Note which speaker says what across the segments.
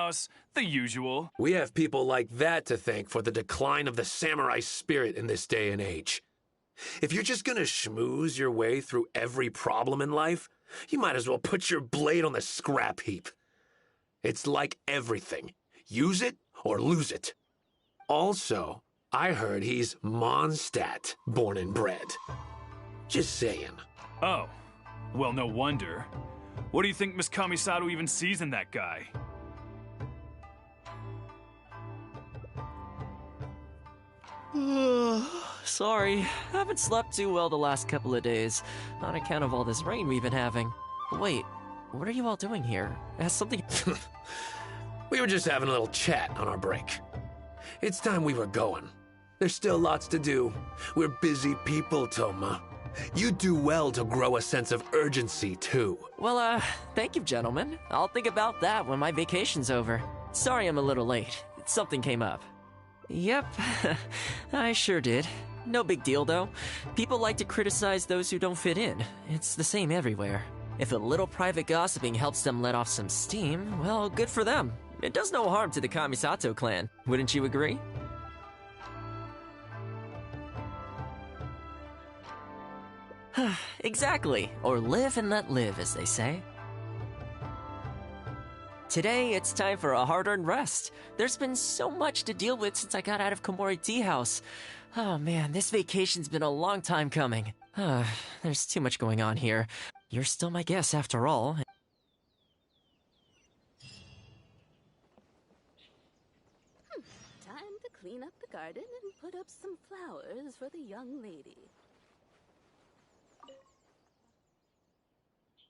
Speaker 1: house, the usual.
Speaker 2: We have people like that to thank for the decline of the samurai spirit in this day and age. If you're just gonna schmooze your way through every problem in life, you might as well put your blade on the scrap heap. It's like everything. Use it or lose it. Also, I heard he's Mondstadt, born and bred. Just saying.
Speaker 1: Oh, well, no wonder. What do you think Miss Kamisato even sees in that guy?
Speaker 3: Sorry, haven't slept too well the last couple of days, on account of all this rain we've been having. Wait, what are you all doing here? Has something...
Speaker 2: We were just having a little chat on our break. It's time we were going. There's still lots to do. We're busy people, Toma. You do well to grow a sense of urgency, too.
Speaker 3: Well, thank you, gentlemen. I'll think about that when my vacation's over. Sorry I'm a little late. Something came up. Yep, I sure did. No big deal, though. People like to criticize those who don't fit in. It's the same everywhere. If a little private gossiping helps them let off some steam, well, good for them. It does no harm to the Kamisato clan. Wouldn't you agree? Exactly. Or live and let live, as they say. Today, it's time for a hard-earned rest. There's been so much to deal with since I got out of Komori Tea House. Oh man, this vacation's been a long time coming. There's too much going on here. You're still my guest, after all.
Speaker 4: Time to clean up the garden and put up some flowers for the young lady.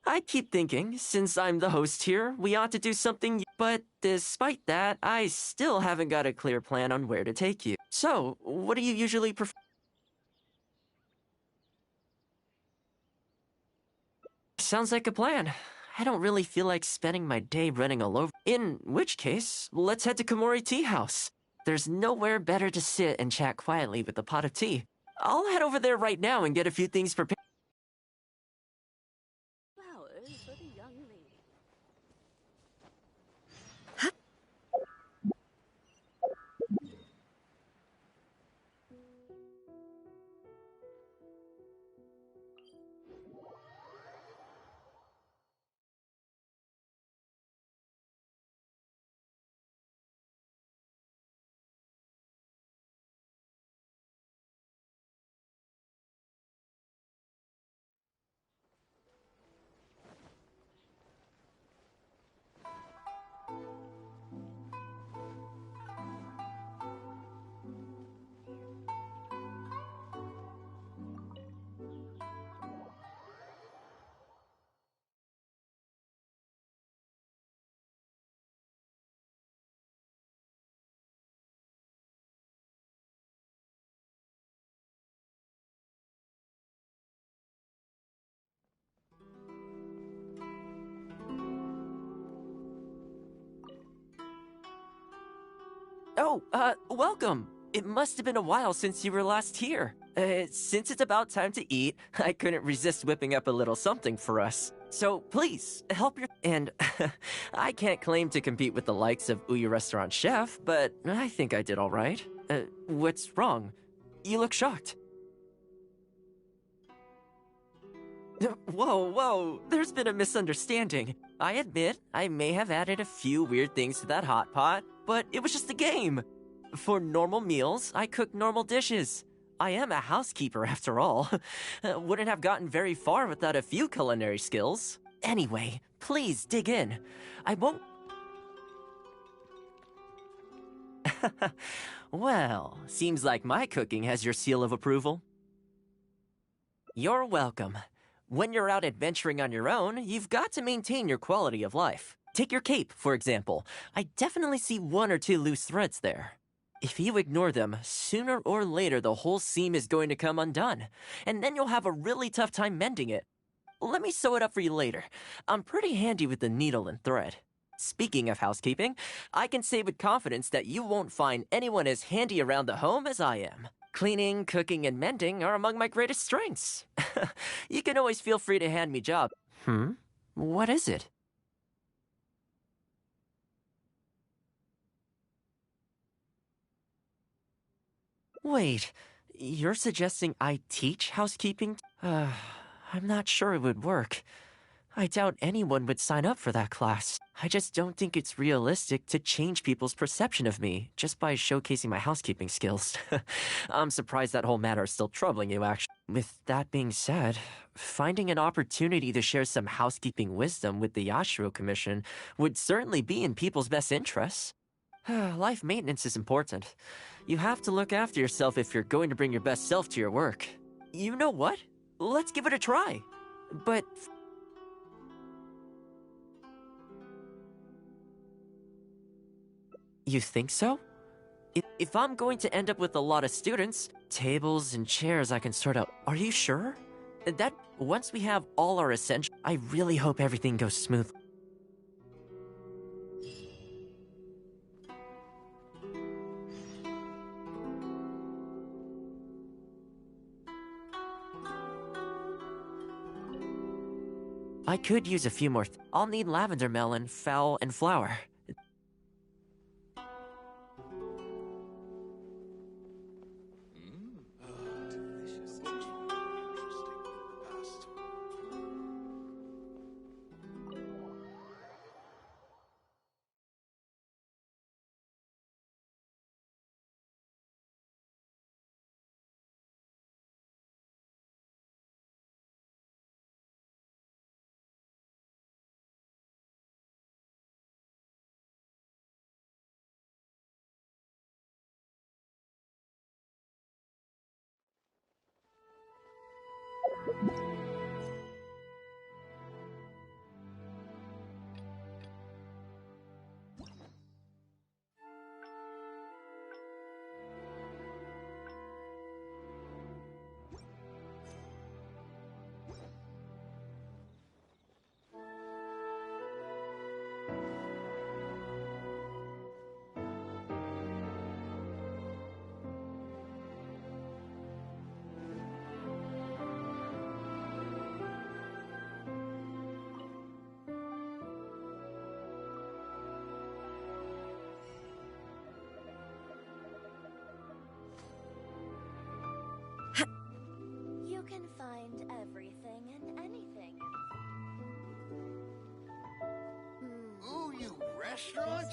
Speaker 3: I keep thinking, since I'm the host here, we ought to do something, but despite that, I still haven't got a clear plan on where to take you. So, what do you usually prefer? Sounds like a plan. I don't really feel like spending my day running all over. In which case, let's head to Komori Tea House. There's nowhere better to sit and chat quietly with a pot of tea. I'll head over there right now and get a few things prepared.
Speaker 4: Flowers for the young lady.
Speaker 3: Oh, welcome. It must have been a while since you were last here. Since it's about time to eat, I couldn't resist whipping up a little something for us. So please, help your... And I can't claim to compete with the likes of Ouya Restaurant Chef, but I think I did all right. What's wrong? You look shocked. Whoa, there's been a misunderstanding. I admit, I may have added a few weird things to that hot pot, but it was just a game. For normal meals, I cook normal dishes. I am a housekeeper after all. Wouldn't have gotten very far without a few culinary skills. Anyway, please dig in. I won't... Well, seems like my cooking has your seal of approval. You're welcome. When you're out adventuring on your own, you've got to maintain your quality of life. Take your cape, for example. I definitely see one or two loose threads there. If you ignore them, sooner or later the whole seam is going to come undone, and then you'll have a really tough time mending it. Let me sew it up for you later. I'm pretty handy with the needle and thread. Speaking of housekeeping, I can say with confidence that you won't find anyone as handy around the home as I am. Cleaning, cooking, and mending are among my greatest strengths. You can always feel free to hand me jobs. What is it? Wait, you're suggesting I teach housekeeping? I'm not sure it would work. I doubt anyone would sign up for that class. I just don't think it's realistic to change people's perception of me just by showcasing my housekeeping skills. I'm surprised that whole matter is still troubling you, actually. With that being said, finding an opportunity to share some housekeeping wisdom with the Yashiro Commission would certainly be in people's best interests. Life maintenance is important. You have to look after yourself if you're going to bring your best self to your work. You know what? Let's give it a try. But... You think so? If I'm going to end up with a lot of students, tables and chairs I can sort out, are you sure? That once we have all our essentials, I really hope everything goes smooth. I could use a few more. I'll need lavender melon, fowl, and flour.
Speaker 5: You can find everything and anything.
Speaker 6: Ooh, you restaurant?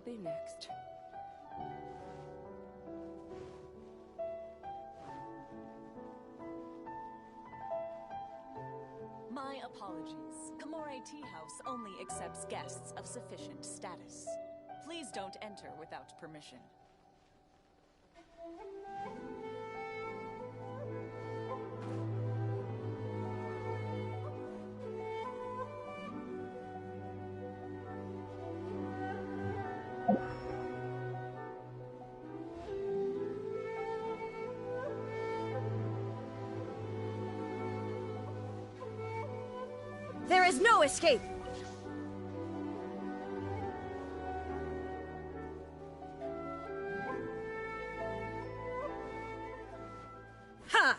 Speaker 4: be next?
Speaker 7: My apologies. Kamore Tea House only accepts guests of sufficient status. Please don't enter without permission.
Speaker 8: There is no escape! Ha!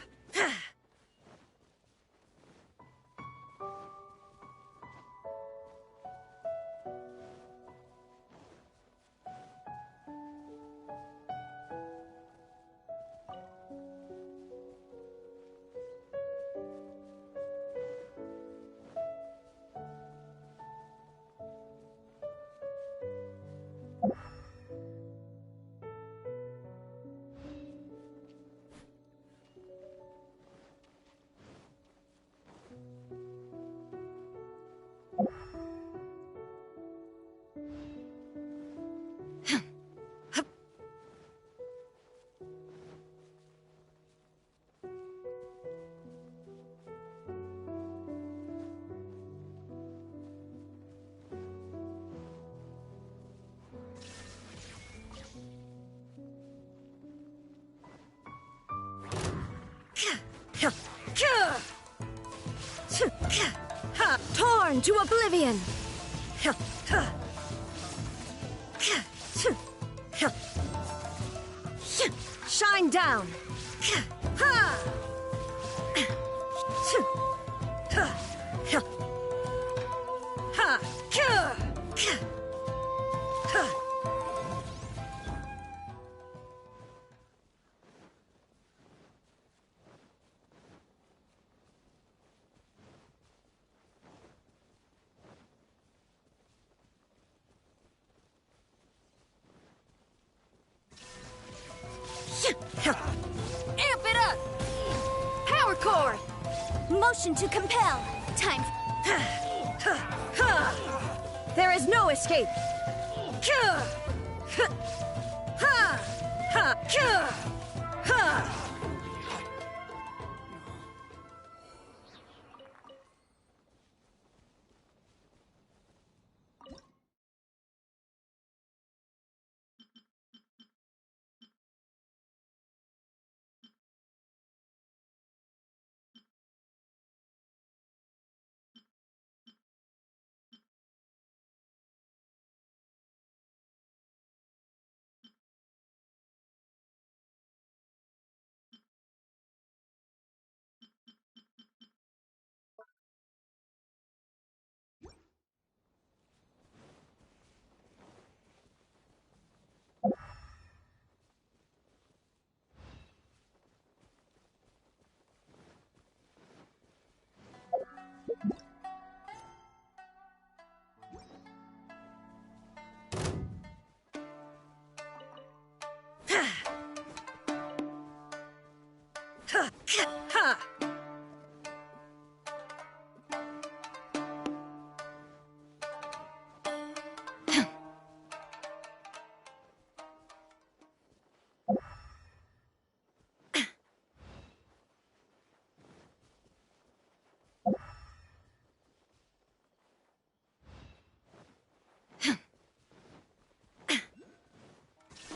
Speaker 8: Torn to oblivion! Shine down! Amp it up! Power core! Motion to compel! Time. There is no escape!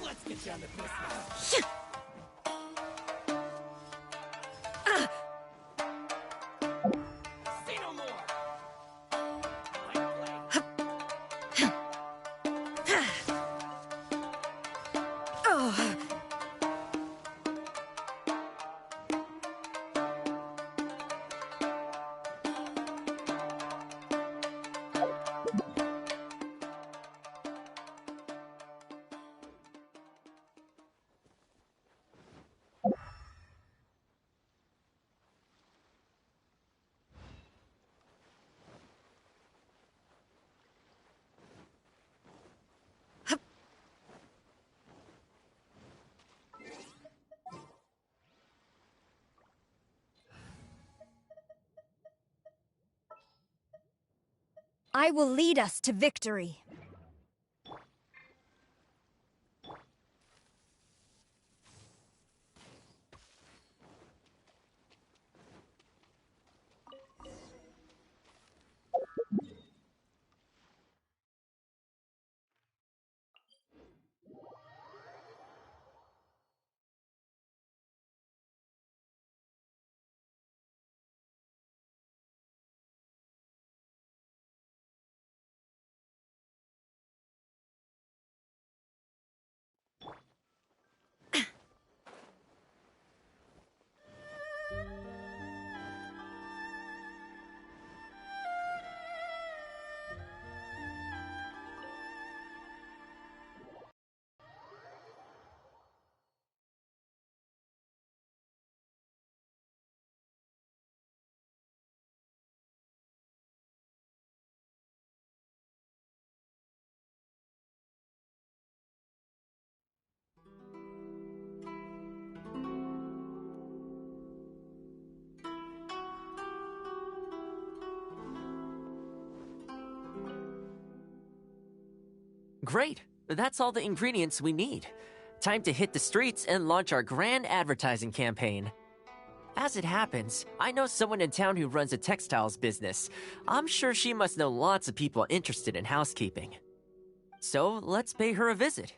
Speaker 9: Let's get down to business. Say no more.
Speaker 8: I will lead us to victory.
Speaker 3: Great. That's all the ingredients we need. Time to hit the streets and launch our grand advertising campaign. As it happens, I know someone in town who runs a textiles business. I'm sure she must know lots of people interested in housekeeping. So let's pay her a visit.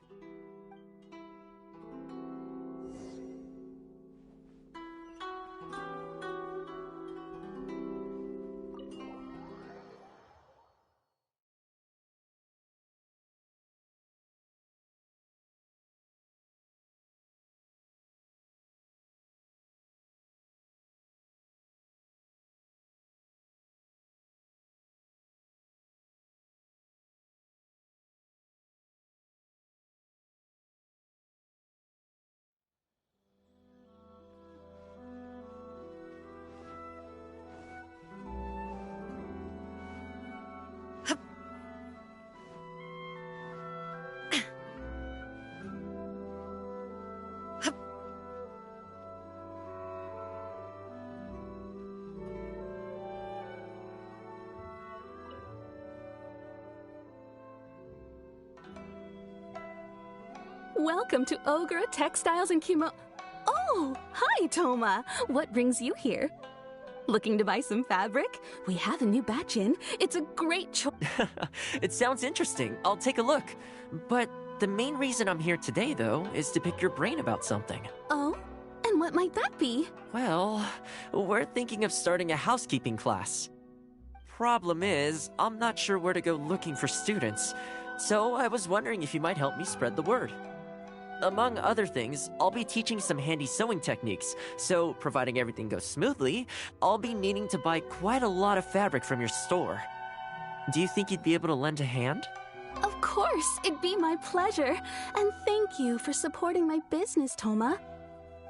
Speaker 4: Welcome to Ogre Textiles and Oh, hi, Toma. What brings you here? Looking to buy some fabric? We have a new batch in. It's a great choice.
Speaker 3: It sounds interesting. I'll take a look. But the main reason I'm here today, though, is to pick your brain about something.
Speaker 4: Oh? And what might that be?
Speaker 3: Well, we're thinking of starting a housekeeping class. Problem is, I'm not sure where to go looking for students, so I was wondering if you might help me spread the word. Among other things, I'll be teaching some handy sewing techniques, so providing everything goes smoothly, I'll be needing to buy quite a lot of fabric from your store. Do you think you'd be able to lend a hand?
Speaker 4: Of course, it'd be my pleasure. And thank you for supporting my business, Toma.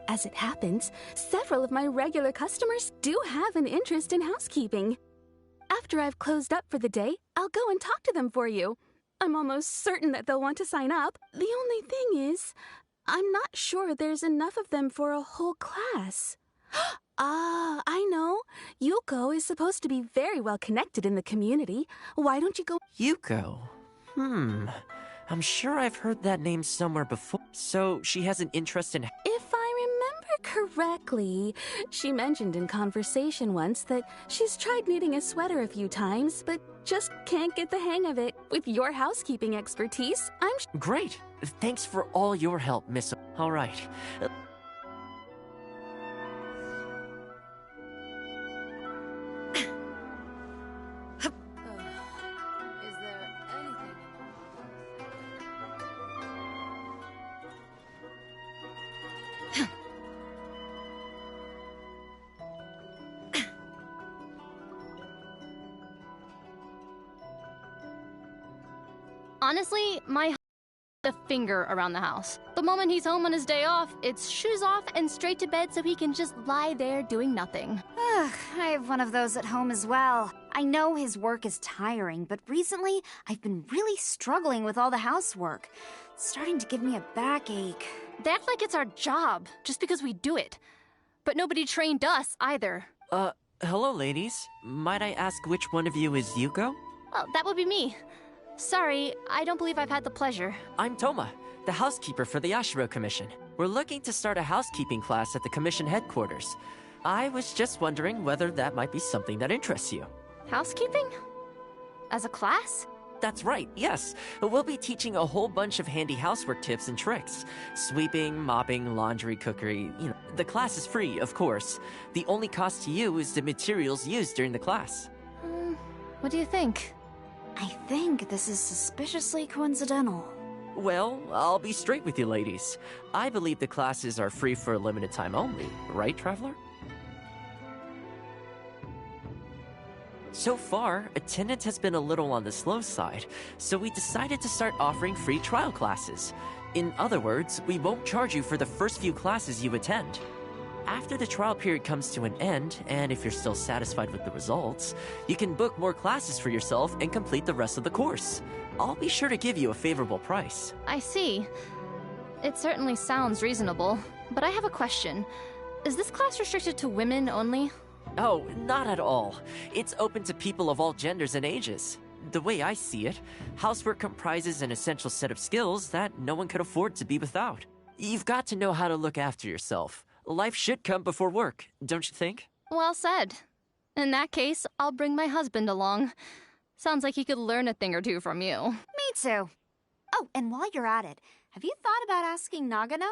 Speaker 4: As it happens, several of my regular customers do have an interest in housekeeping. After I've closed up for the day, I'll go and talk to them for you. I'm almost certain that they'll want to sign up. The only thing is, I'm not sure there's enough of them for a whole class. Ah, I know. Yuko is supposed to be very well connected in the community. Why don't you go—
Speaker 3: Yuko? I'm sure I've heard that name somewhere before. So she has an interest in—
Speaker 4: If I remember correctly, she mentioned in conversation once that she's tried knitting a sweater a few times, but just can't get the hang of it. With your housekeeping expertise,
Speaker 3: Great! Thanks for all your help, Miss— All right.
Speaker 4: Is there anything—
Speaker 10: Honestly, my a finger around the house. The moment he's home on his day off, it's shoes off and straight to bed so he can just lie there doing nothing.
Speaker 8: Ugh, I have one of those at home as well. I know his work is tiring, but recently I've been really struggling with all the housework. It's starting to give me a backache.
Speaker 10: They act like it's our job, just because we do it. But nobody trained us, either.
Speaker 3: Hello, ladies. Might I ask which one of you is Yuko?
Speaker 10: Oh, that would be me. Sorry, I don't believe I've had the pleasure.
Speaker 3: I'm Toma, the housekeeper for the Ashiro Commission. We're looking to start a housekeeping class at the Commission headquarters. I was just wondering whether that might be something that interests you.
Speaker 10: Housekeeping? As a class?
Speaker 3: That's right, yes. We'll be teaching a whole bunch of handy housework tips and tricks. Sweeping, mopping, laundry, cookery, The class is free, of course. The only cost to you is the materials used during the class.
Speaker 10: What do you think?
Speaker 8: I think this is suspiciously coincidental.
Speaker 3: Well, I'll be straight with you ladies. I believe the classes are free for a limited time only, right, Traveler? So far, attendance has been a little on the slow side, so we decided to start offering free trial classes. In other words, we won't charge you for the first few classes you attend. After the trial period comes to an end, and if you're still satisfied with the results, you can book more classes for yourself and complete the rest of the course. I'll be sure to give you a favorable price.
Speaker 10: I see. It certainly sounds reasonable, but I have a question. Is this class restricted to women only?
Speaker 3: Oh, not at all. It's open to people of all genders and ages. The way I see it, housework comprises an essential set of skills that no one could afford to be without. You've got to know how to look after yourself. Life should come before work, don't you think?
Speaker 10: Well said. In that case, I'll bring my husband along. Sounds like he could learn a thing or two from you.
Speaker 8: Me too. Oh, and while you're at it, have you thought about asking Nagano?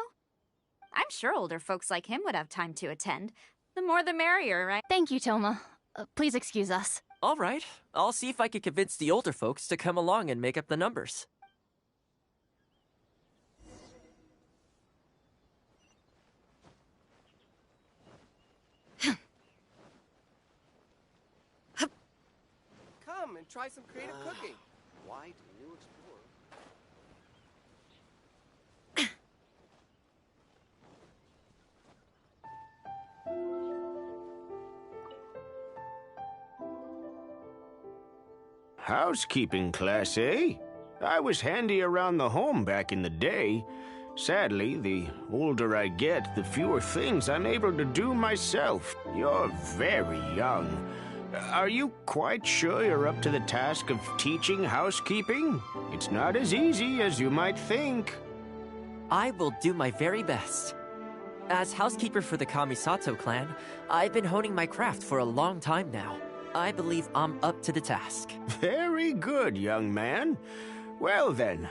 Speaker 8: I'm sure older folks like him would have time to attend. The more the merrier, right?
Speaker 10: Thank you, Toma. Please excuse us.
Speaker 3: All right. I'll see if I can convince the older folks to come along and make up the numbers.
Speaker 9: Come and try some creative cooking.
Speaker 6: Why do you explore?
Speaker 11: Housekeeping class, eh? I was handy around the home back in the day. Sadly, the older I get, the fewer things I'm able to do myself. You're very young. Are you quite sure you're up to the task of teaching housekeeping? It's not as easy as you might think.
Speaker 3: I will do my very best. As housekeeper for the Kamisato clan, I've been honing my craft for a long time now. I believe I'm up to the task.
Speaker 11: Very good, young man. Well then,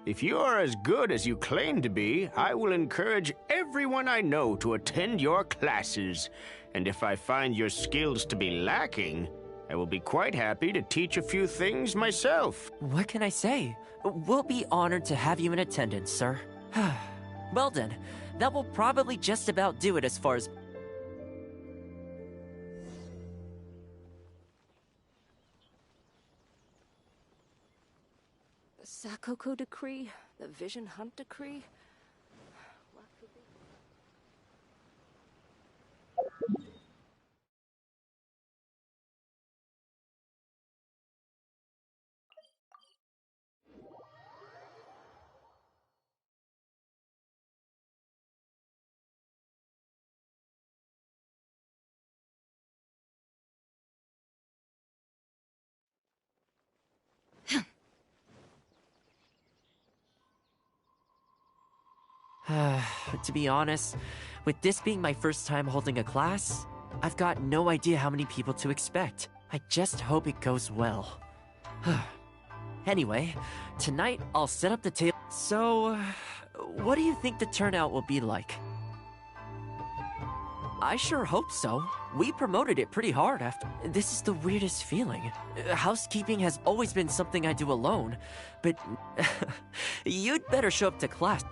Speaker 11: if you're as good as you claim to be, I will encourage everyone I know to attend your classes. And if I find your skills to be lacking, I will be quite happy to teach a few things myself.
Speaker 3: What can I say? We'll be honored to have you in attendance, sir. Well then, that will probably just about do it as far as...
Speaker 7: The Sakoko Decree? The Vision Hunt Decree? What could be?
Speaker 3: To be honest, with this being my first time holding a class, I've got no idea how many people to expect. I just hope it goes well. Anyway, tonight I'll set up the table. So, what do you think the turnout will be like? I sure hope so. We promoted it pretty hard after. This is the weirdest feeling. Housekeeping has always been something I do alone, but you'd better show up to class.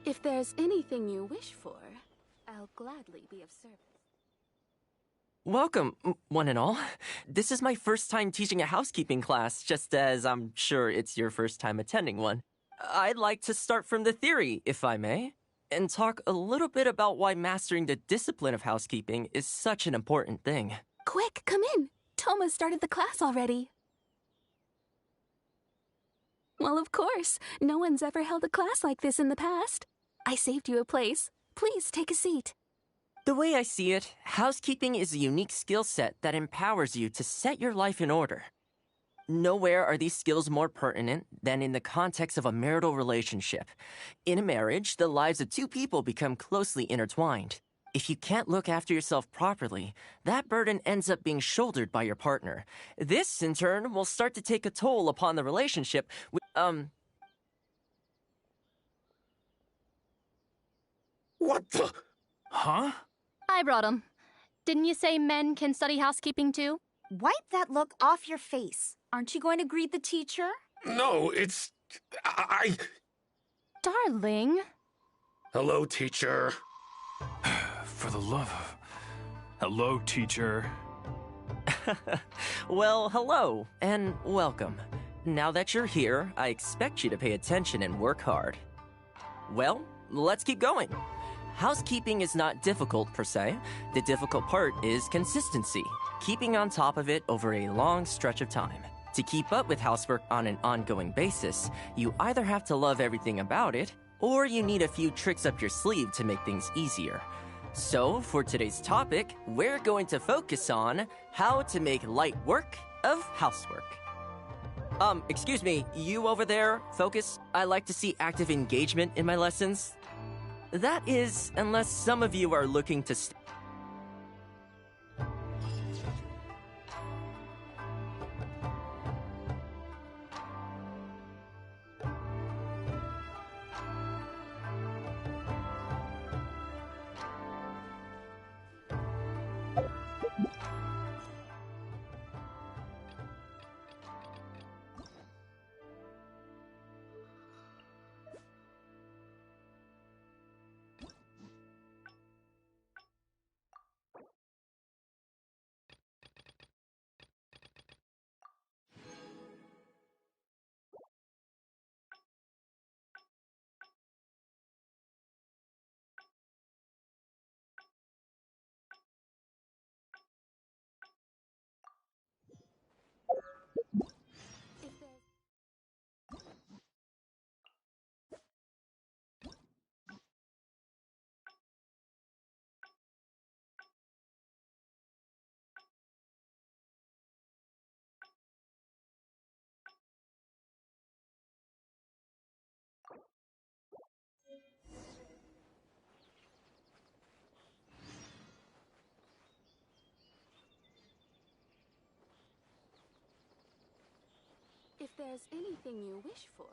Speaker 4: If there's anything you wish for, I'll gladly be of service.
Speaker 3: Welcome, one and all. This is my first time teaching a housekeeping class, just as I'm sure it's your first time attending one. I'd like to start from the theory, if I may, and talk a little bit about why mastering the discipline of housekeeping is such an important thing.
Speaker 4: Quick, come in. Toma started the class already. Well, of course. No one's ever held a class like this in the past. I saved you a place. Please take a seat.
Speaker 3: The way I see it, housekeeping is a unique skill set that empowers you to set your life in order. Nowhere are these skills more pertinent than in the context of a marital relationship. In a marriage, the lives of two people become closely intertwined. If you can't look after yourself properly, that burden ends up being shouldered by your partner. This, in turn, will start to take a toll upon the relationship.
Speaker 2: What the?
Speaker 1: Huh?
Speaker 10: I brought him. Didn't you say men can study housekeeping too?
Speaker 8: Wipe that look off your face. Aren't you going to greet the teacher?
Speaker 2: No, it's... I...
Speaker 10: Darling.
Speaker 2: Hello, teacher.
Speaker 1: For the love of... Hello, teacher.
Speaker 3: Well, hello, and welcome. Now that you're here, I expect you to pay attention and work hard. Well, let's keep going. Housekeeping is not difficult per se. The difficult part is consistency, keeping on top of it over a long stretch of time. To keep up with housework on an ongoing basis, you either have to love everything about it, or you need a few tricks up your sleeve to make things easier. So, for today's topic, we're going to focus on how to make light work of housework. Excuse me, you over there, focus? I like to see active engagement in my lessons. That is, unless some of you are looking to
Speaker 4: If there's anything you wish for,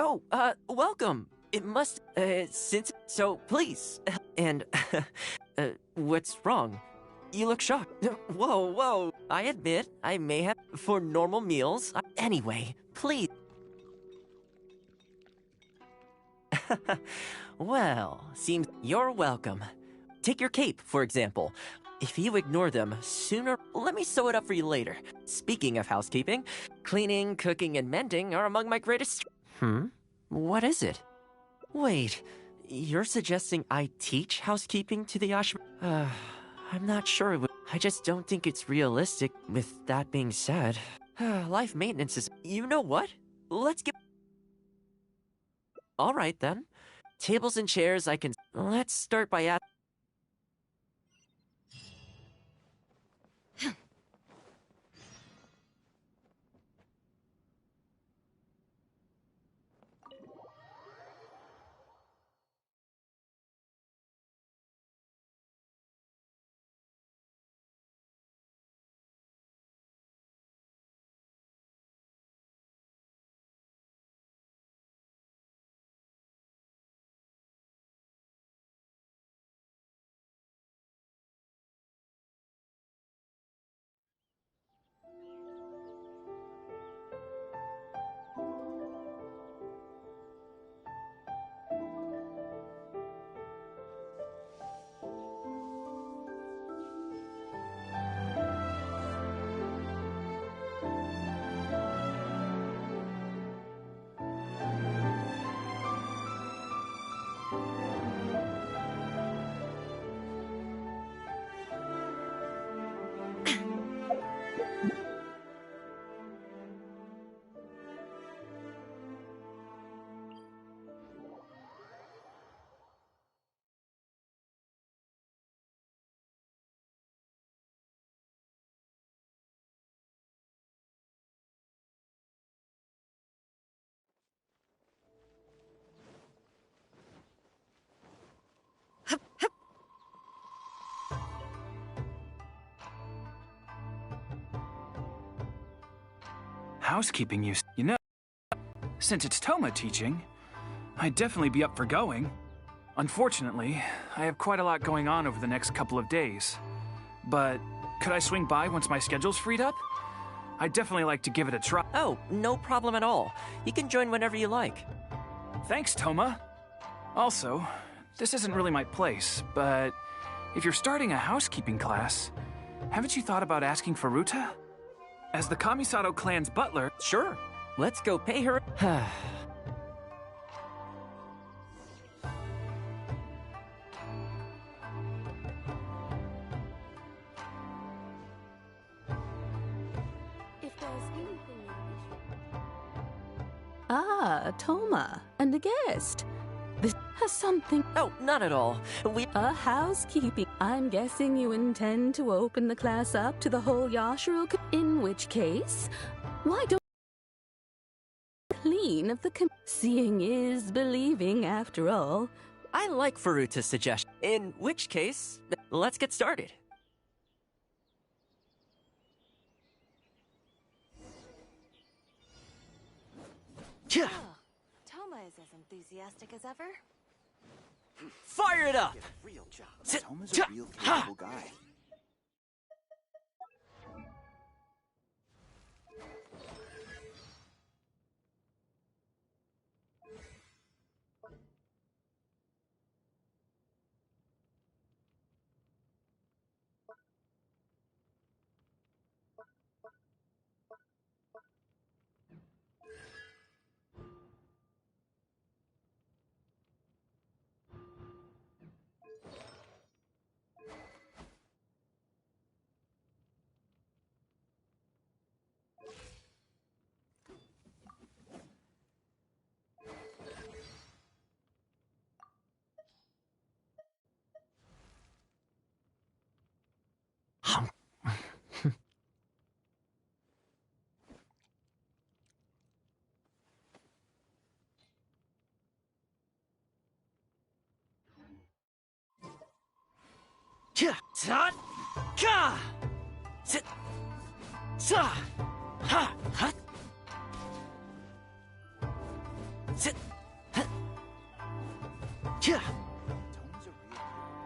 Speaker 3: Oh, welcome. It must, so please. And, what's wrong? You look shocked. Whoa. I admit, I may have, for normal meals. Anyway, please. Well, seems you're welcome. Take your cape, for example. If you ignore them sooner, let me sew it up for you later. Speaking of housekeeping, cleaning, cooking, and mending are among my greatest... What is it? Wait, you're suggesting I teach housekeeping to the ashram? I'm not sure it would... I just don't think it's realistic. With that being said, life maintenance is... You know what? Let's get... All right, then. Tables and chairs I can... Let's start by asking...
Speaker 1: Housekeeping use. You know, since it's Toma teaching, I'd definitely be up for going. Unfortunately, I have quite a lot going on over the next couple of days. But could I swing by once my schedule's freed up? I'd definitely like to give it a try.
Speaker 3: Oh, no problem at all. You can join whenever you like.
Speaker 1: Thanks, Toma. Also, this isn't really my place, but if you're starting a housekeeping class, haven't you thought about asking for Ruta? As the Kamisato clan's butler...
Speaker 3: Sure. Let's go pay her...
Speaker 4: If there's anything you wish... Ah, Toma, and a guest. This has something...
Speaker 3: Oh, not at all.
Speaker 4: A housekeeping. I'm guessing you intend to open the class up to the whole Yashiro... In which case, why don't... Clean of the... Seeing is believing, after all.
Speaker 3: I like Furuta's suggestion. In which case, let's get started.
Speaker 7: Oh, Toma is as enthusiastic as ever.
Speaker 3: Fire it up!
Speaker 6: Get a real job. Toma's a real capable guy.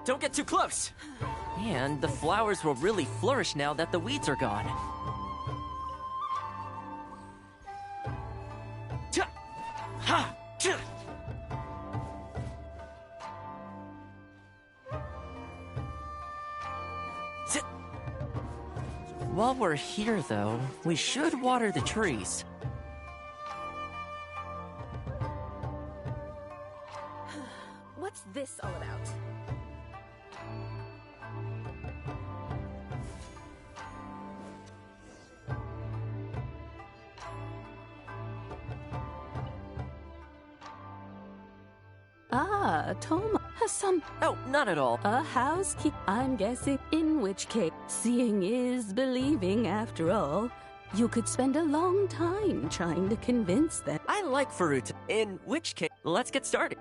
Speaker 3: Don't get too close! And the flowers will really flourish now that the weeds are gone. While we're here, though, we should water the trees.
Speaker 4: What's this all about? Ah, Toma has some...
Speaker 3: Oh, not at all.
Speaker 4: A housekeeper, I'm guessing. In which case, seeing is believing after all. You could spend a long time trying to convince them.
Speaker 3: I like Faruta. In which case, let's get started.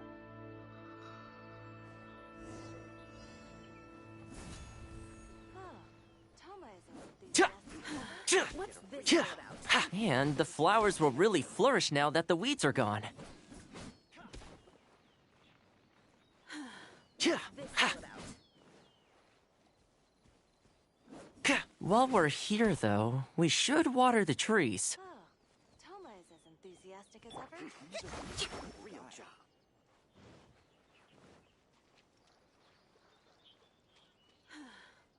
Speaker 4: What's this all about?
Speaker 3: And the flowers will really flourish now that the weeds are gone. While we're here, though, we should water the trees.
Speaker 5: Toma is as enthusiastic as ever.
Speaker 6: Real job.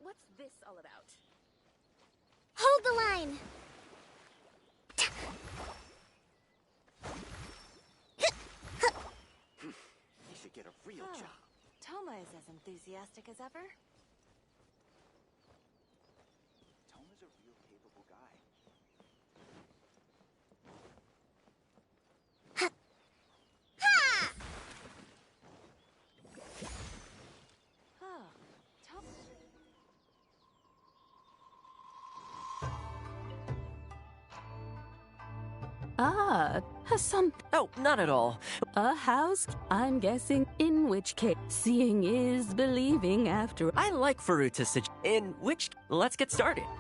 Speaker 4: What's this all about?
Speaker 5: Hold the line!
Speaker 6: He should get a real job.
Speaker 5: Toma is as enthusiastic as ever.
Speaker 6: Toma's a real capable guy.
Speaker 4: Ah, has some...
Speaker 3: Oh, not at all.
Speaker 4: A house, I'm guessing. In which case, seeing is believing after...
Speaker 3: I like Faruta. In which... Let's get started.
Speaker 6: He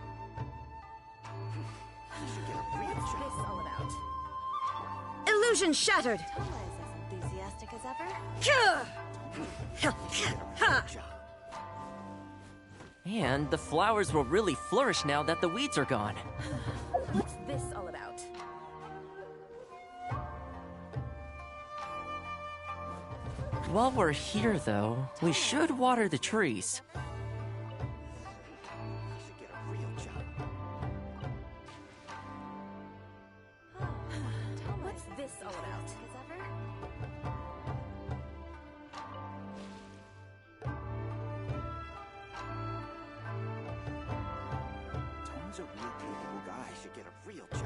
Speaker 6: should get a real
Speaker 4: What's
Speaker 6: job.
Speaker 4: this all about?
Speaker 8: Illusion shattered!
Speaker 5: Toma is as enthusiastic as ever.
Speaker 6: Real job.
Speaker 3: And the flowers will really flourish now that the weeds are gone.
Speaker 4: What's this all about?
Speaker 3: While we're here, though, we should water the trees.
Speaker 6: He should get a real job.
Speaker 4: What's this all about?
Speaker 5: As ever.
Speaker 6: Toma's a real capable guy. He should get a real job.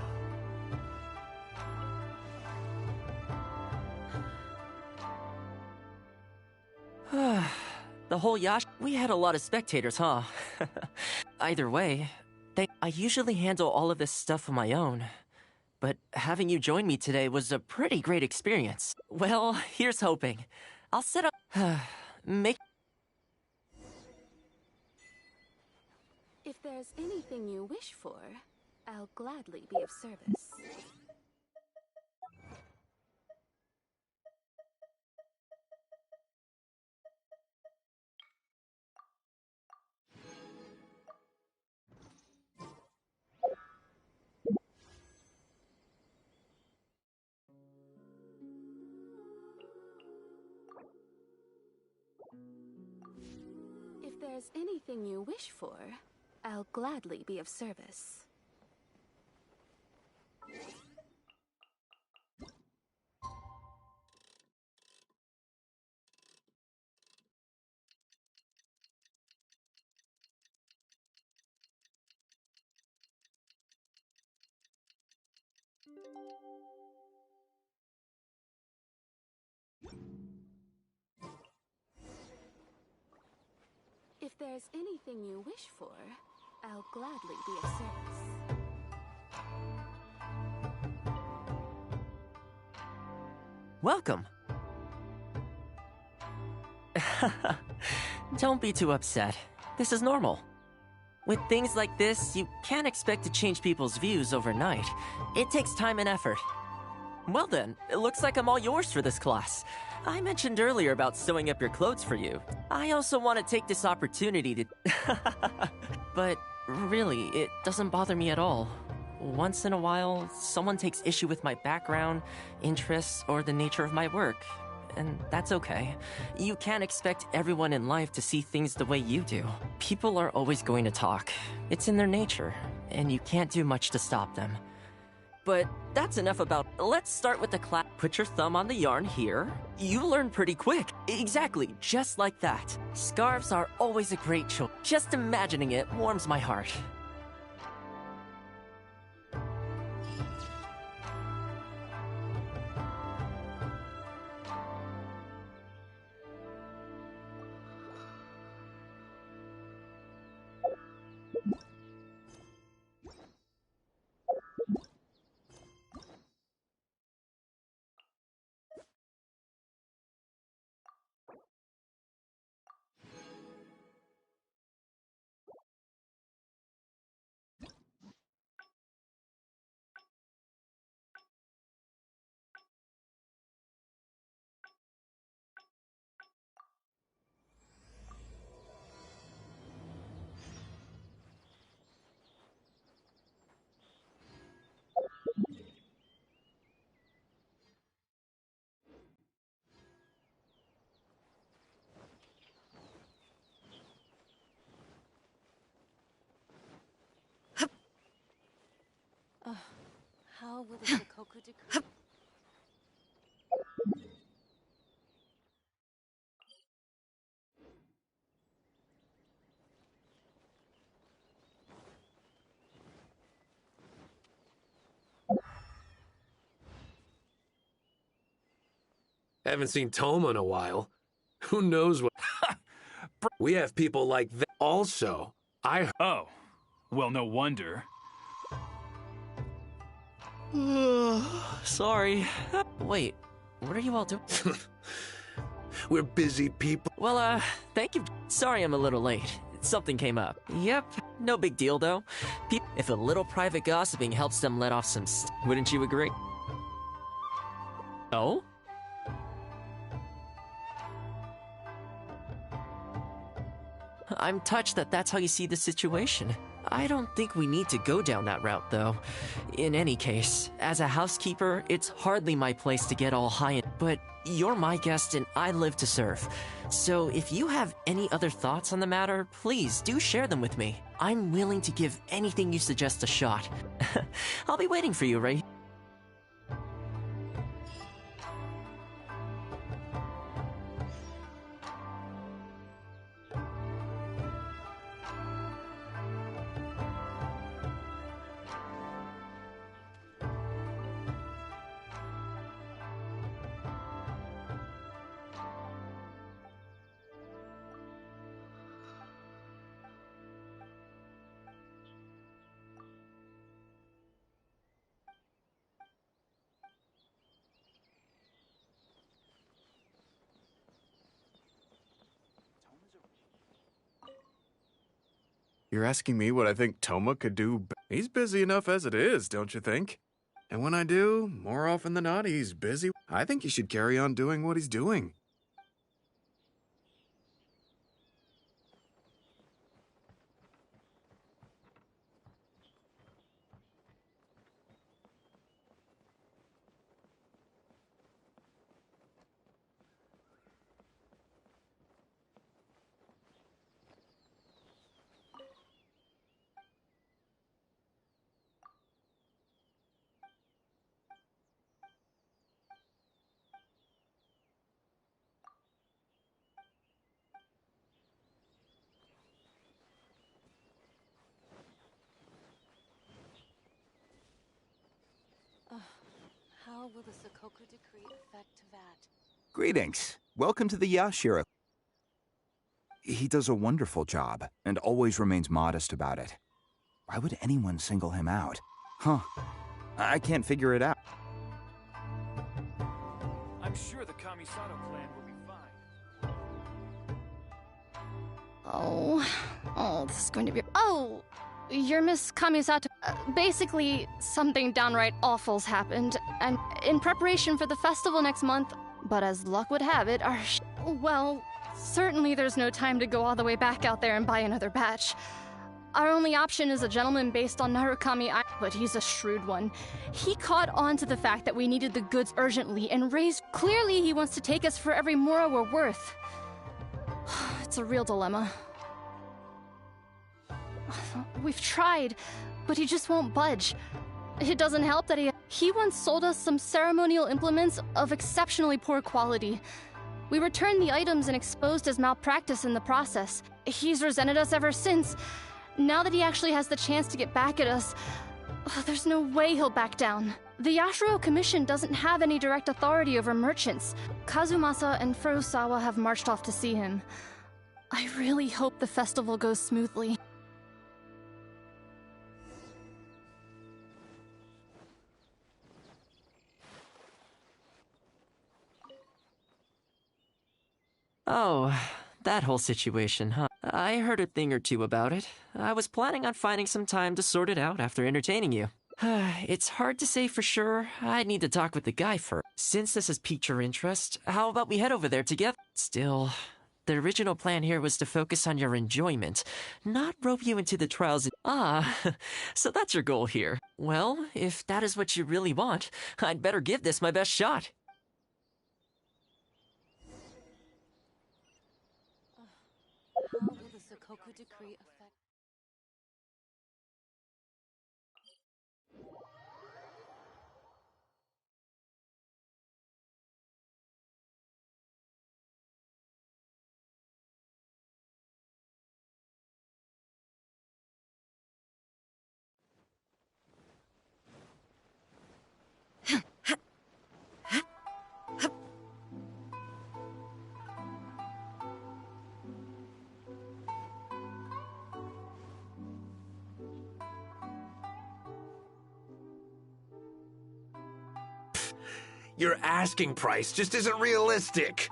Speaker 3: The whole yacht. We had a lot of spectators, huh? Either way, I usually handle all of this stuff on my own. But having you join me today was a pretty great experience. Well, here's hoping. I'll set up... make...
Speaker 4: If there's anything you wish for, I'll gladly be of service. If there's anything you wish for, I'll gladly be of service. If there's anything you wish for, I'll gladly be of service.
Speaker 3: Welcome. Don't be too upset. This is normal. With things like this, you can't expect to change people's views overnight. It takes time and effort. Well then, it looks like I'm all yours for this class. I mentioned earlier about sewing up your clothes for you. I also want to take this opportunity to... But really, it doesn't bother me at all. Once in a while, someone takes issue with my background, interests, or the nature of my work. and that's okay. You can't expect everyone in life to see things the way you do. People are always going to talk. It's in their nature, and you can't do much to stop them. But that's enough about... Let's start with the class. Put your thumb on the yarn here. You learn pretty quick. Exactly, just like that. Scarves are always a great choice. Just imagining it warms my heart.
Speaker 7: How will the Shikoku decree?
Speaker 2: Haven't seen Toma in a while. Who knows what... We have people like that. Also,
Speaker 1: Oh, well, no wonder.
Speaker 3: Sorry. Wait, what are you all doing?
Speaker 2: We're busy people.
Speaker 3: Well, thank you. Sorry I'm a little late. Something came up. Yep, no big deal though. If a little private gossiping helps them let off some wouldn't you agree? Oh? I'm touched that that's how you see the situation. I don't think we need to go down that route, though. In any case, as a housekeeper, it's hardly my place to get all high, but you're my guest and I live to serve. So if you have any other thoughts on the matter, please do share them with me. I'm willing to give anything you suggest a shot. I'll be waiting for you, right?
Speaker 12: You're asking me what I think Toma could do? He's busy enough as it is, don't you think? And when I do, more often than not, he's busy. I think he should carry on doing what he's doing.
Speaker 7: How will the Shikoku decree affect that?
Speaker 13: Greetings. Welcome to the Yashiro. He does a wonderful job, and always remains modest about it. Why would anyone single him out? Huh. I can't figure it out.
Speaker 1: I'm sure the Kamisato clan will be fine.
Speaker 10: Oh, this is going to be... Oh, you're Miss Kamisato. Basically, something downright awful's happened, and in preparation for the festival next month, but as luck would have it, well, certainly there's no time to go all the way back out there and buy another batch. Our only option is a gentleman based on Narukami but he's a shrewd one. He caught on to the fact that we needed the goods urgently and raised. Clearly he wants to take us for every mora we're worth. It's a real dilemma. We've tried, but he just won't budge. It doesn't help that he once sold us some ceremonial implements of exceptionally poor quality. We returned the items and exposed his malpractice in the process. He's resented us ever since. Now that he actually has the chance to get back at us, there's no way he'll back down. The Yashiro Commission doesn't have any direct authority over merchants. Kazumasa and Furusawa have marched off to see him. I really hope the festival goes smoothly.
Speaker 3: Oh, that whole situation, huh? I heard a thing or two about it. I was planning on finding some time to sort it out after entertaining you. It's hard to say for sure. I'd need to talk with the guy first. Since this has piqued your interest, how about we head over there together? Still, the original plan here was to focus on your enjoyment, not rope you into the trials. So that's your goal here. Well, if that is what you really want, I'd better give this my best shot.
Speaker 7: How will the Sokoku decree affect...
Speaker 2: Your asking price just isn't realistic.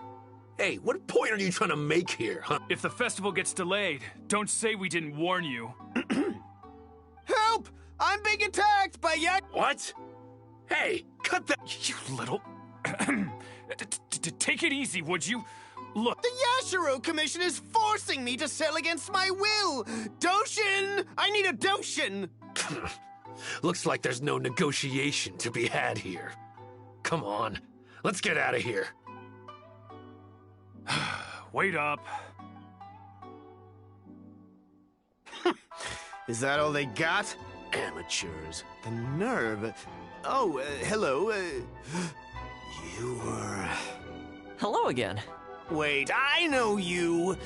Speaker 2: Hey, what point are you trying to make here, huh?
Speaker 1: If the festival gets delayed, don't say we didn't warn you.
Speaker 14: Help! I'm being attacked by
Speaker 2: What? Hey, cut that—
Speaker 1: You little... Take it easy, would you? Look...
Speaker 14: The Yashiro Commission is forcing me to sell against my will! Doshin! I need a Doshin!
Speaker 2: Looks like there's no negotiation to be had here. Come on, let's get out of here.
Speaker 1: Wait up.
Speaker 14: Is that all they got? Amateurs. The nerve. Oh, hello. You were...
Speaker 3: Hello again.
Speaker 14: Wait, I know you.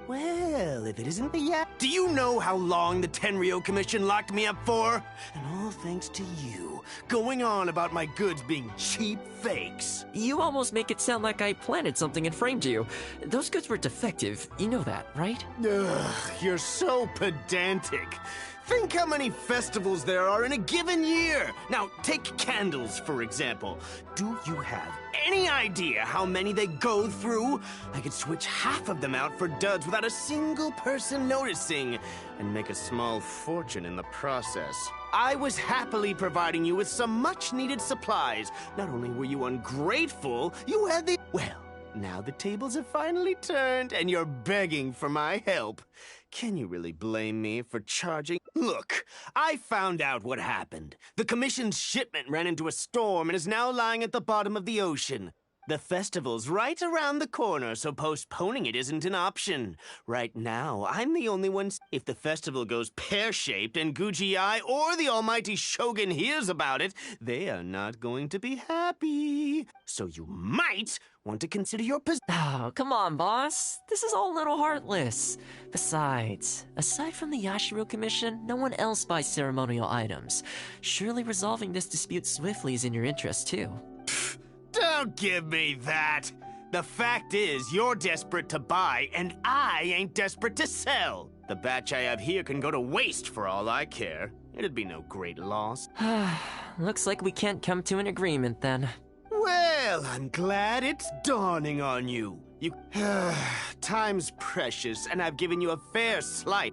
Speaker 14: Well, if it isn't the Do you know how long the Tenryo Commission locked me up for? And all thanks to you, going on about my goods being cheap fakes.
Speaker 3: You almost make it sound like I planted something and framed you. Those goods were defective. You know that, right?
Speaker 14: Ugh, you're so pedantic. Think how many festivals there are in a given year. Now, take candles, for example. Do you have any idea how many they go through? I could switch half of them out for duds without a single person noticing, and make a small fortune in the process. I was happily providing you with some much-needed supplies. Not only were you ungrateful, you had the... Well, now the tables have finally turned, and you're begging for my help. Can you really blame me for charging? Look, I found out what happened. The Commission's shipment ran into a storm and is now lying at the bottom of the ocean. The festival's right around the corner, so postponing it isn't an option. Right now, I'm the only one. If the festival goes pear-shaped and Guji-ai or the almighty Shogun hears about it, they are not going to be happy. So you might want to consider your position.
Speaker 3: Oh, come on, boss. This is all a little heartless. Besides, aside from the Yashiro Commission, no one else buys ceremonial items. Surely resolving this dispute swiftly is in your interest, too.
Speaker 14: Don't give me that! The fact is, you're desperate to buy, and I ain't desperate to sell. The batch I have here can go to waste for all I care. It'd be no great loss.
Speaker 3: Looks like we can't come to an agreement, then.
Speaker 14: Well, I'm glad it's dawning on you. Time's precious, and I've given you a fair slice.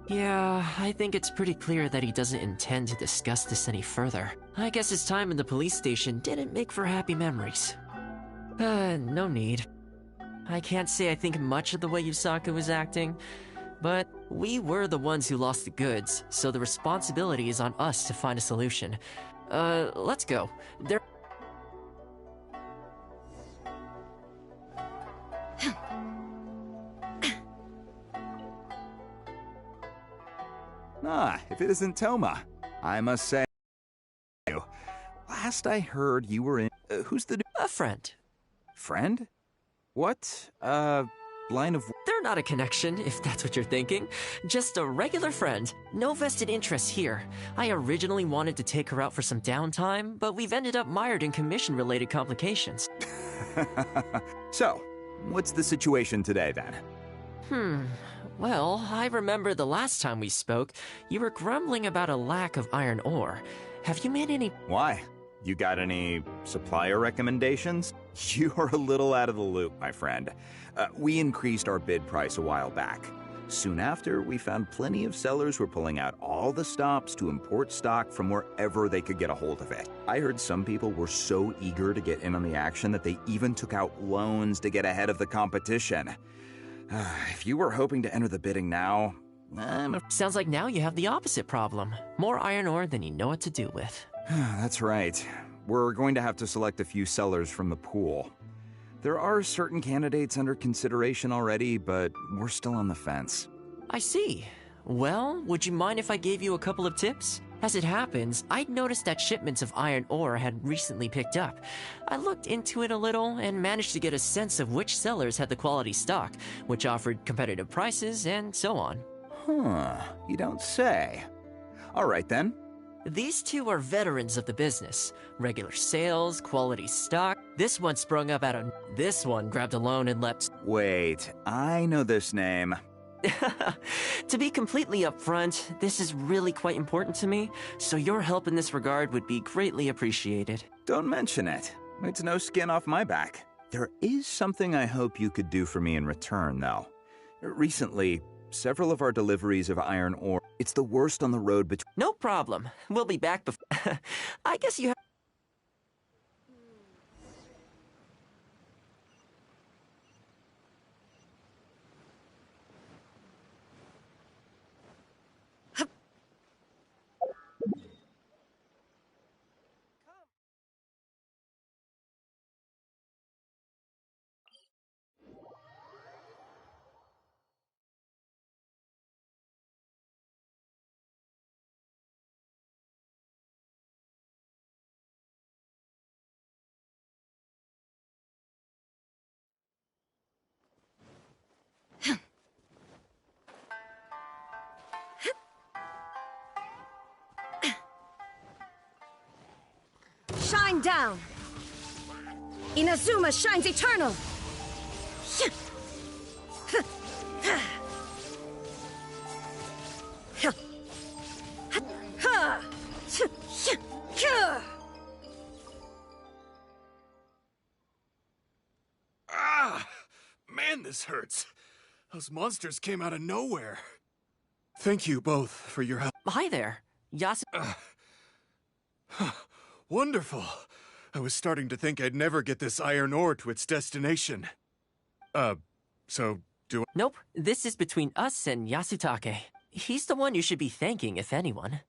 Speaker 3: Yeah, I think it's pretty clear that he doesn't intend to discuss this any further. I guess his time in the police station didn't make for happy memories. No need. I can't say I think much of the way Yusaka was acting, but we were the ones who lost the goods, so the responsibility is on us to find a solution. Let's go. There.
Speaker 13: Ah, if it isn't Toma. I must say, last I heard you were in... who's the...
Speaker 3: A friend.
Speaker 13: Friend? What? Line of...
Speaker 3: They're not a connection, if that's what you're thinking. Just a regular friend. No vested interest here. I originally wanted to take her out for some downtime, but we've ended up mired in commission-related complications.
Speaker 13: So, what's the situation today, then?
Speaker 3: Well, I remember the last time we spoke, you were grumbling about a lack of iron ore. Have you made any...
Speaker 13: Why? You got any supplier recommendations? You're a little out of the loop, my friend. We increased our bid price a while back. Soon after, we found plenty of sellers were pulling out all the stops to import stock from wherever they could get a hold of it. I heard some people were so eager to get in on the action that they even took out loans to get ahead of the competition. If you were hoping to enter the bidding now,
Speaker 3: Sounds like now you have the opposite problem. More iron ore than you know what to do with.
Speaker 13: That's right. We're going to have to select a few sellers from the pool. There are certain candidates under consideration already, but we're still on the fence.
Speaker 3: I see. Well, would you mind if I gave you a couple of tips? As it happens, I'd noticed that shipments of iron ore had recently picked up. I looked into it a little and managed to get a sense of which sellers had the quality stock, which offered competitive prices, and so on.
Speaker 13: Huh, you don't say. All right then.
Speaker 3: These two are veterans of the business. Regular sales, quality stock. This one sprung up out of... This one grabbed a loan and leapt...
Speaker 13: Wait, I know this name.
Speaker 3: To be completely upfront, this is really quite important to me, so your help in this regard would be greatly appreciated.
Speaker 13: Don't mention it. It's no skin off my back. There is something I hope you could do for me in return, though. Recently, several of our deliveries of iron ore, it's the worst on the road between...
Speaker 3: No problem. We'll be back before... I guess you have...
Speaker 15: Shine down! Inazuma shines eternal!
Speaker 12: Ah! Man, this hurts. Those monsters came out of nowhere. Thank you both for your help.
Speaker 3: Hi there.
Speaker 12: Wonderful. I was starting to think I'd never get this iron ore to its destination. So do I...
Speaker 3: Nope. This is between us and Yasutake. He's the one you should be thanking, if anyone.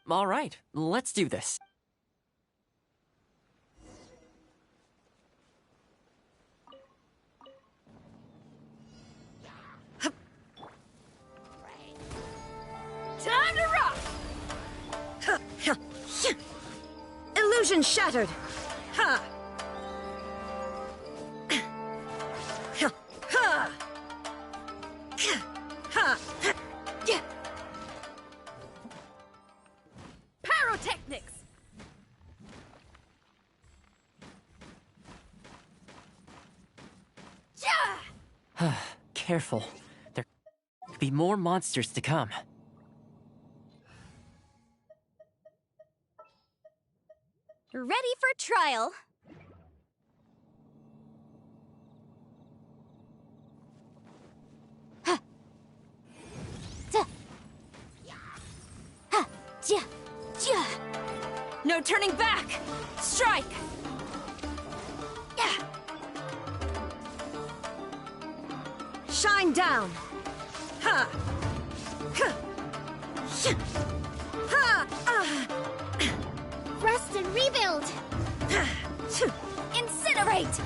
Speaker 3: All right, let's do this.
Speaker 15: Time to rock! Illusion shattered! Ha! Ha! Ha! Pyrotechnics!
Speaker 3: Careful. There could be more monsters to come.
Speaker 5: Ready for trial.
Speaker 15: No turning back! Strike! Shine down! Ha! Ha!
Speaker 8: Rest and rebuild! Incinerate!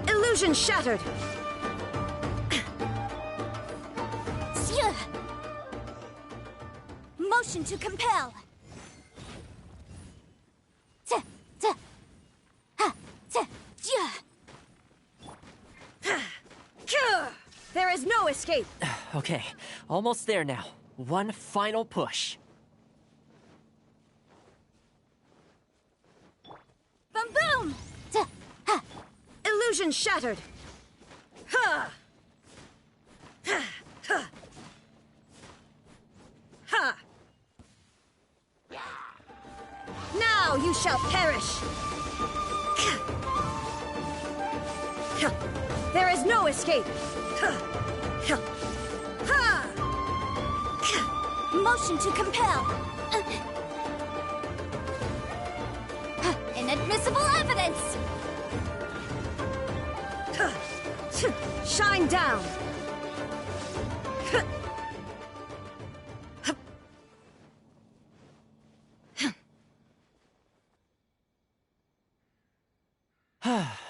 Speaker 15: Illusion shattered!
Speaker 8: Motion to compel!
Speaker 15: There is no escape!
Speaker 3: Okay, almost there now. One final push.
Speaker 8: Boom boom!
Speaker 15: Illusion shattered! Ha! Ha! Ha! Ha! Now you shall perish! There is no escape!
Speaker 8: Motion to compel! Inadmissible evidence!
Speaker 15: Shine down!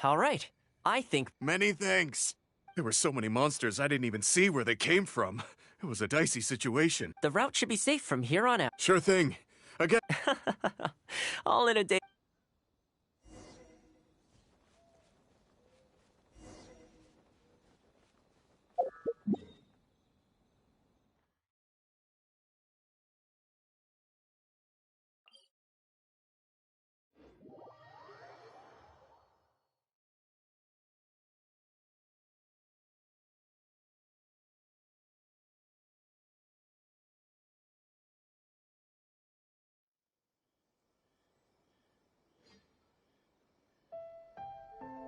Speaker 3: All right. I think...
Speaker 12: Many thanks. There were so many monsters I didn't even see where they came from. It was a dicey situation.
Speaker 3: The route should be safe from here on out.
Speaker 12: Sure thing. Again.
Speaker 3: All in a day.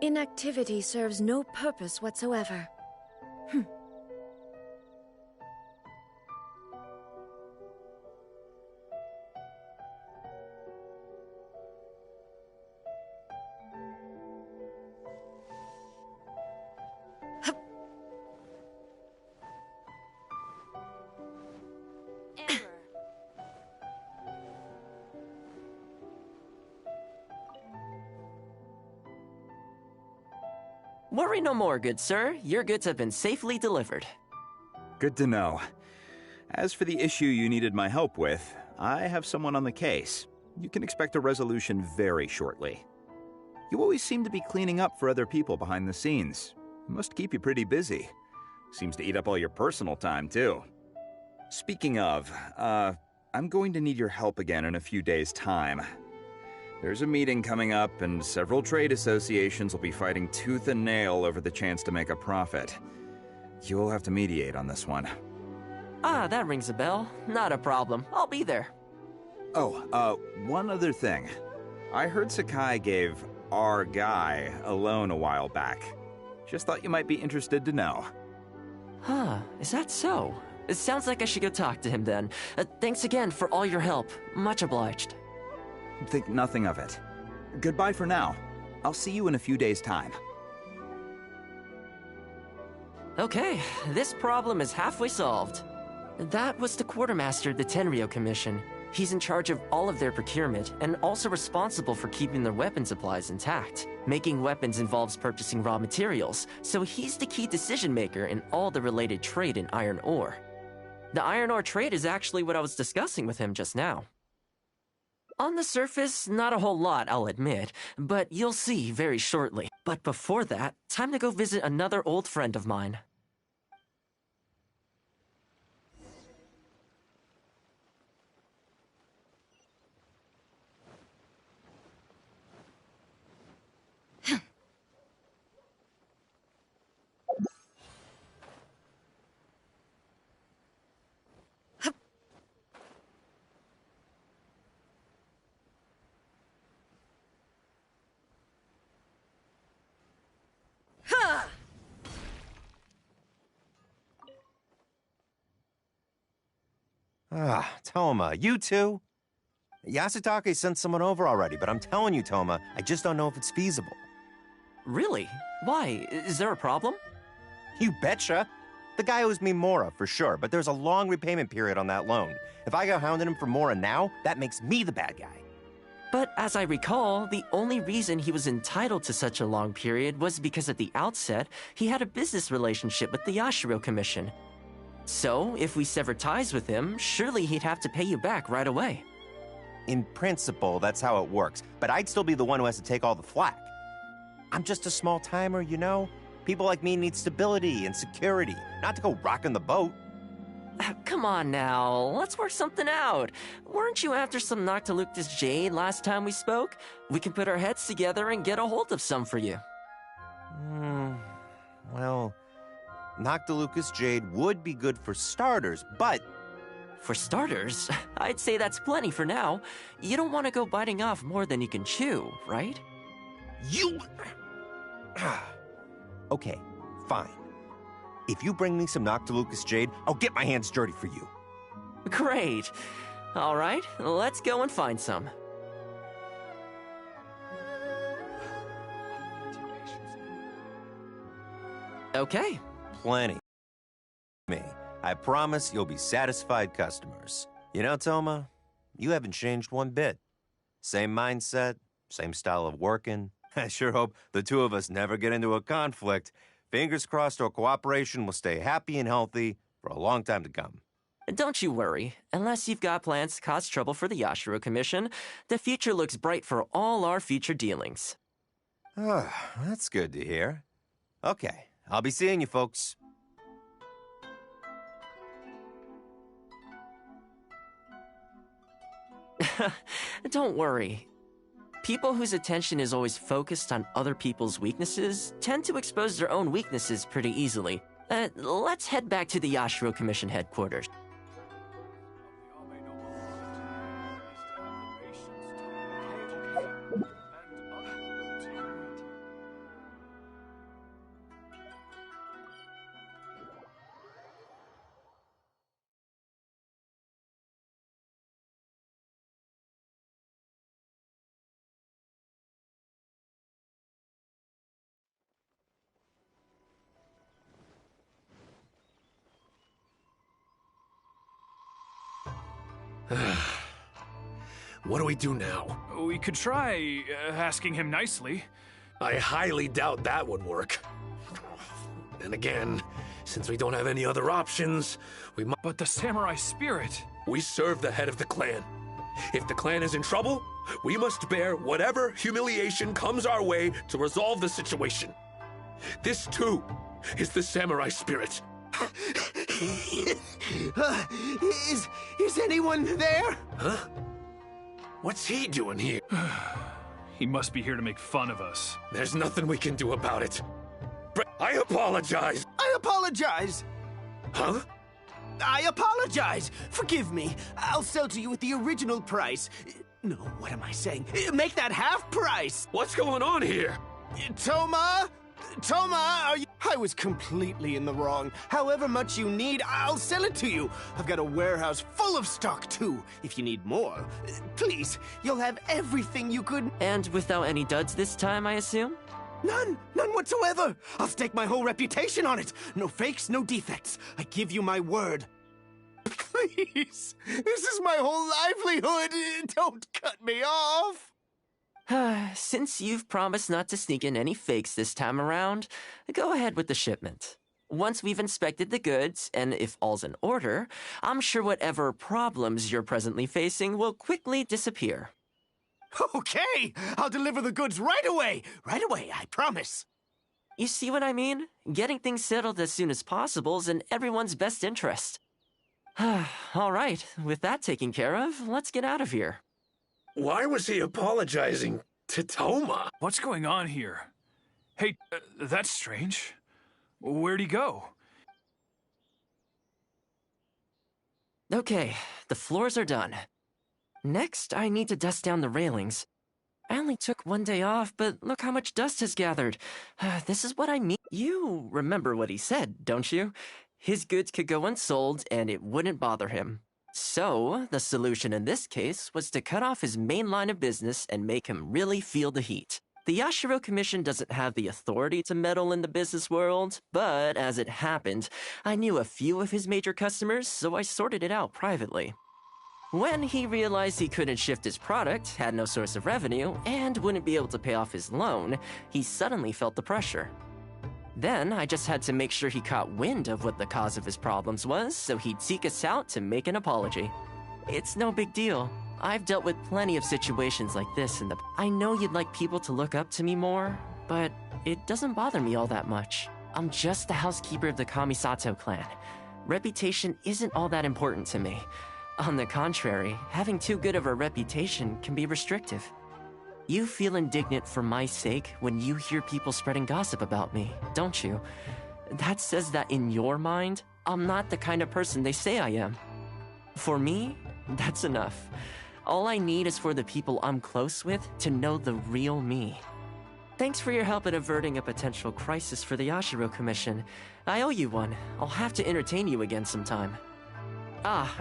Speaker 15: Inactivity serves no purpose whatsoever.
Speaker 3: Worry no more, good sir. Your goods have been safely delivered.
Speaker 13: Good to know. As for the issue you needed my help with, I have someone on the case. You can expect a resolution very shortly. You always seem to be cleaning up for other people behind the scenes. It must keep you pretty busy. Seems to eat up all your personal time, too. Speaking of, I'm going to need your help again in a few days' time. There's a meeting coming up, and several trade associations will be fighting tooth and nail over the chance to make a profit. You'll have to mediate on this one.
Speaker 3: Ah, that rings a bell. Not a problem. I'll be there.
Speaker 13: Oh, one other thing. I heard Sakai gave our guy a loan a while back. Just thought you might be interested to know.
Speaker 3: Huh, is that so? It sounds like I should go talk to him then. Thanks again for all your help. Much obliged.
Speaker 13: Think nothing of it. Goodbye for now. I'll see you in a few days' time.
Speaker 3: Okay, this problem is halfway solved. That was the quartermaster of the Tenryo Commission. He's in charge of all of their procurement, and also responsible for keeping their weapon supplies intact. Making weapons involves purchasing raw materials, so he's the key decision maker in all the related trade in iron ore. The iron ore trade is actually what I was discussing with him just now. On the surface, not a whole lot, I'll admit, but you'll see very shortly. But before that, time to go visit another old friend of mine.
Speaker 16: Ah, Toma, you two? Yasutake sent someone over already, but I'm telling you, Toma, I just don't know if it's feasible.
Speaker 3: Really? Why? Is there a problem?
Speaker 16: You betcha. The guy owes me Mora, for sure, but there's a long repayment period on that loan. If I go hounding him for Mora now, that makes me the bad guy.
Speaker 3: But as I recall, the only reason he was entitled to such a long period was because at the outset, he had a business relationship with the Yashiro Commission. So, if we sever ties with him, surely he'd have to pay you back right away.
Speaker 16: In principle, that's how it works, but I'd still be the one who has to take all the flack. I'm just a small timer, you know? People like me need stability and security, not to go rocking the boat.
Speaker 3: Come on now, let's work something out. Weren't you after some Noctiluctus Jade last time we spoke? We can put our heads together and get a hold of some for you.
Speaker 16: Well, Noctilucus Jade would be good for starters, but...
Speaker 3: For starters, I'd say that's plenty for now. You don't want to go biting off more than you can chew, right?
Speaker 16: You... Okay, fine. If you bring me some Noctilucus Jade, I'll get my hands dirty for you.
Speaker 3: Great. All right, let's go and find some. Okay.
Speaker 16: Plenty. Me. I promise you'll be satisfied customers. You know, Toma, you haven't changed one bit. Same mindset, same style of working. I sure hope the two of us never get into a conflict. Fingers crossed our cooperation will stay happy and healthy for a long time to come.
Speaker 3: Don't you worry. Unless you've got plans to cause trouble for the Yashiro Commission, the future looks bright for all our future dealings.
Speaker 16: That's good to hear. Okay, I'll be seeing you folks.
Speaker 3: Don't worry. People whose attention is always focused on other people's weaknesses tend to expose their own weaknesses pretty easily. Let's head back to the Yashiro Commission headquarters.
Speaker 2: What do we do now?
Speaker 1: We could try asking him nicely.
Speaker 2: I highly doubt that would work. And again, since we don't have any other options, we might...
Speaker 1: But the samurai spirit...
Speaker 2: We serve the head of the clan. If the clan is in trouble, we must bear whatever humiliation comes our way to resolve the situation. This, too, is the samurai spirit.
Speaker 14: Is anyone there?
Speaker 2: Huh? What's he doing here?
Speaker 1: He must be here to make fun of us.
Speaker 2: There's nothing we can do about it. I apologize.
Speaker 14: I apologize.
Speaker 2: Huh?
Speaker 14: I apologize. Forgive me. I'll sell to you at the original price. No, what am I saying? Make that half price.
Speaker 2: What's going on here?
Speaker 14: Toma, are you... I was completely in the wrong. However much you need, I'll sell it to you. I've got a warehouse full of stock, too. If you need more, please, you'll have everything you could...
Speaker 3: And without any duds this time, I assume?
Speaker 14: None whatsoever. I'll stake my whole reputation on it. No fakes, no defects. I give you my word. Please, this is my whole livelihood. Don't cut me off.
Speaker 3: Since you've promised not to sneak in any fakes this time around, go ahead with the shipment. Once we've inspected the goods, and if all's in order, I'm sure whatever problems you're presently facing will quickly disappear.
Speaker 14: Okay, I'll deliver the goods right away. Right away, I promise.
Speaker 3: You see what I mean? Getting things settled as soon as possible is in everyone's best interest. All right, with that taken care of, let's get out of here.
Speaker 2: Why was he apologizing to Toma?
Speaker 1: What's going on here? Hey, that's strange. Where'd he go?
Speaker 3: Okay, the floors are done. Next, I need to dust down the railings. I only took one day off, but look how much dust has gathered. This is what I mean. You remember what he said, don't you? His goods could go unsold, and it wouldn't bother him. So, the solution in this case was to cut off his main line of business and make him really feel the heat. The Yashiro Commission doesn't have the authority to meddle in the business world, but as it happened, I knew a few of his major customers, so I sorted it out privately. When he realized he couldn't shift his product, had no source of revenue, and wouldn't be able to pay off his loan, he suddenly felt the pressure. Then I just had to make sure he caught wind of what the cause of his problems was, so he'd seek us out to make an apology. It's no big deal. I've dealt with plenty of situations like this I know you'd like people to look up to me more, but it doesn't bother me all that much. I'm just the housekeeper of the Kamisato clan. Reputation isn't all that important to me. On the contrary, having too good of a reputation can be restrictive. You feel indignant for my sake when you hear people spreading gossip about me, don't you? That says that in your mind, I'm not the kind of person they say I am. For me, that's enough. All I need is for the people I'm close with to know the real me. Thanks for your help in averting a potential crisis for the Yashiro Commission. I owe you one. I'll have to entertain you again sometime. Ah,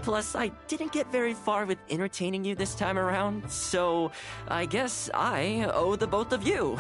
Speaker 3: plus I didn't get very far with entertaining you this time around, so I guess I owe the both of you.